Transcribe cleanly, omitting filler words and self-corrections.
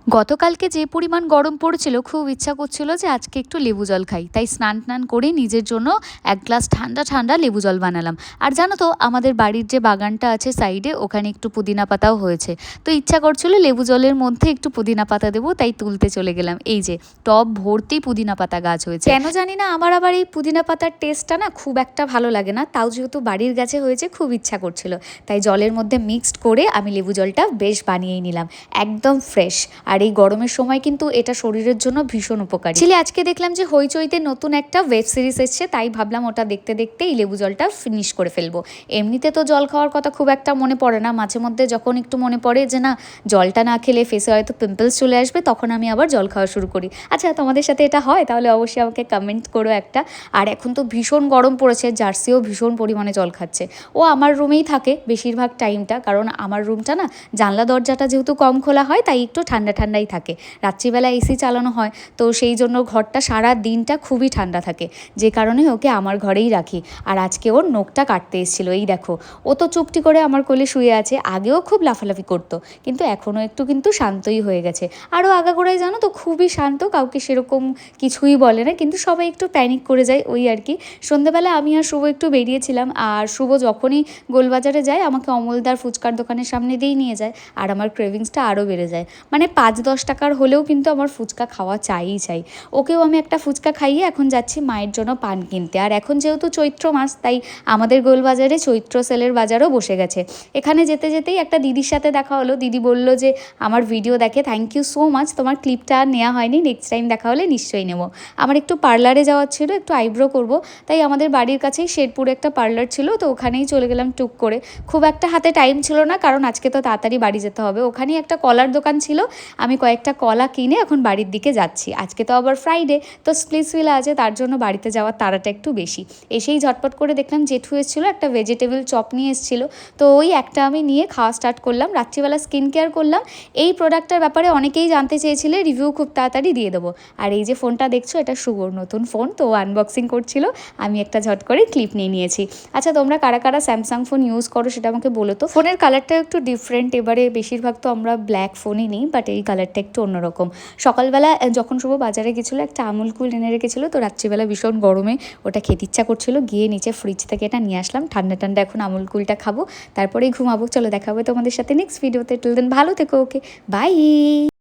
গতকালকে যে পরিমাণ গরম পড়েছিল, খুব ইচ্ছা করছিল যে আজকে একটু লেবু জল খাই। তাই স্নান টান করে নিজের জন্য এক গ্লাস ঠান্ডা ঠান্ডা লেবু জল বানালাম। আর জানো তো, আমাদের বাড়ির যে বাগানটা আছে সাইডে, ওখানে একটু পুদিনা পাতাও হয়েছে। তো ইচ্ছা করছিল লেবু জলের মধ্যে একটু পুদিনা পাতা দেবো, তাই তুলতে চলে গেলাম। এই যে টব ভর্তি পুদিনা পাতা গাছ হয়েছে। কেন জানি না আমার আবার এই পুদিনা পাতার টেস্টটা না খুব একটা ভালো লাগে না, তাও যেহেতু বাড়ির গাছে হয়েছে খুব ইচ্ছা করছিল, তাই জলের মধ্যে মিক্সড করে আমি লেবু জলটা বেশ বানিয়েই নিলাম, একদম ফ্রেশ। আর এই গরমের সময় কিন্তু এটা শরীরের জন্য ভীষণ উপকারী। ছিল আজকে দেখলাম যে হইচইতে নতুন একটা ওয়েব সিরিজ এসছে, তাই ভাবলাম ওটা দেখতে দেখতে এই লেবু জলটা ফিনিশ করে ফেলবো। এমনিতে তো জল খাওয়ার কথা খুব একটা মনে পড়ে না, মাঝে মধ্যে যখন একটু মনে পড়ে যে না জলটা না খেলে ফেসে হয়তো পিম্পলস চলে আসবে, তখন আমি আবার জল খাওয়া শুরু করি। আচ্ছা, তোমাদের সাথে এটা হয়? তাহলে অবশ্যই আমাকে কমেন্ট করো একটা। আর এখন তো ভীষণ গরম পড়েছে, জার্সিও ভীষণ পরিমাণে জল খাচ্ছে। ও আমার রুমেই থাকে বেশিরভাগ টাইমটা, কারণ আমার রুমটা না জানলা দরজাটা যেহেতু কম খোলা হয়, তাই একটু ঠান্ডা ঠান্ডাই থাকে। রাত্রিবেলা এসি চালানো হয়, তো সেই জন্য ঘরটা সারা দিনটা খুবই ঠান্ডা থাকে, যে কারণে ওকে আমার ঘরেই রাখি। আর আজকে ওর নখটা কাটতে এসেছিলো, এই দেখো। ও তো চুপটি করে আমার কোলে শুয়ে আছে, আগেও খুব লাফালাফি করতো, কিন্তু এখনও একটু কিন্তু শান্তই হয়ে গেছে। আরও আগাগোড়ায় জানো তো খুবই শান্ত, কাউকে সেরকম কিছুই বলে না, কিন্তু সবাই একটু প্যানিক করে যায়, ওই আর কি। সন্ধ্যেবেলা আমি আর শুভ একটু বেরিয়েছিলাম, আর শুভ যখনই গোলবাজারে যায় আমাকে অমলদার ফুচকার দোকানের সামনে দিয়েই নিয়ে যায়, আর আমার ক্রেভিংসটা আরও বেড়ে যায়। মানে 5-10 টাকার হলেও কিন্তু আমার ফুচকা খাওয়া চাই। ওকেও আমি একটা ফুচকা খাইয়ে এখন যাচ্ছি মায়ের জন্য পান কিনতে। আর এখন যেহেতু চৈত্র মাস, তাই আমাদের গোলবাজারে চৈত্র সেলের বাজারও বসে গেছে। এখানে যেতে যেতেই একটা দিদির সাথে দেখা হলো। দিদি বলল যে আমার ভিডিও দেখে থ্যাংক ইউ সো মাচ, তোমার ক্লিপটা আর নেওয়া হয়নি, নেক্সট টাইম দেখা হলে নিশ্চয়ই নেব। আমার একটু পার্লারে যাওয়ার ছিল, একটু আইব্রো করব, তাই আমাদের বাড়ির কাছেই শেরপুরে একটা পার্লার ছিল, তো ওখানেই চলে গেলাম টুক করে। খুব একটা হাতে টাইম ছিল না, কারণ আজকে তো তাড়াতাড়ি বাড়ি যেতে হবে। ওখানেই একটা কলার দোকান ছিল, আমি কয়েকটা কলা কিনে এখন বাড়ির দিকে যাচ্ছি। আজকে তো আবার ফ্রাইডে, তো স্প্লিটসভিলা আছে, তার জন্য বাড়িতে যাওয়ার তাড়াটা একটু বেশি। এসেই ঝটপট করে দেখলাম জেঠু এসেছিলো, একটা ভেজিটেবল চপ নিয়ে এসেছিলো, তো ওই একটা আমি নিয়ে খাওয়া স্টার্ট করলাম। রাত্রিবেলা স্কিন কেয়ার করলাম। এই প্রোডাক্টটার ব্যাপারে অনেকেই জানতে চেয়েছিলে, রিভিউ খুব তাড়াতাড়ি দিয়ে দেবো। আর এই যে ফোনটা দেখছো, এটা শুভর নতুন ফোন, তো আনবক্সিং করছিল, আমি একটা ঝট করে ক্লিপ নিয়ে নিয়েছি। আচ্ছা, তোমরা কারা কারা স্যামসাং ফোন ইউজ করো সেটা আমাকে বলো তো। ফোনের কালারটা একটু ডিফারেন্ট, এবারে বেশিরভাগ তো আমরা ব্ল্যাক ফোনই নিই, বাট এই কালারটা একটু অন্যরকম। সকালবেলা যখন শুভ বাজারে গেছিলো একটা আমুল কুল এনে রেখেছিলো, তো রাত্রিবেলা ভীষণ গরমে ওটা খেতে ইচ্ছা করছিলো, গিয়ে নিচে ফ্রিজ থেকে এটা নিয়ে আসলাম। ঠান্ডা ঠান্ডা এখন আমুল কুলটা খাবো, তারপরেই ঘুমাবো। চলো দেখা হবে তোমাদের সাথে নেক্সট ভিডিওতে। টিল দেন ভালো থেকো, ওকে বাই।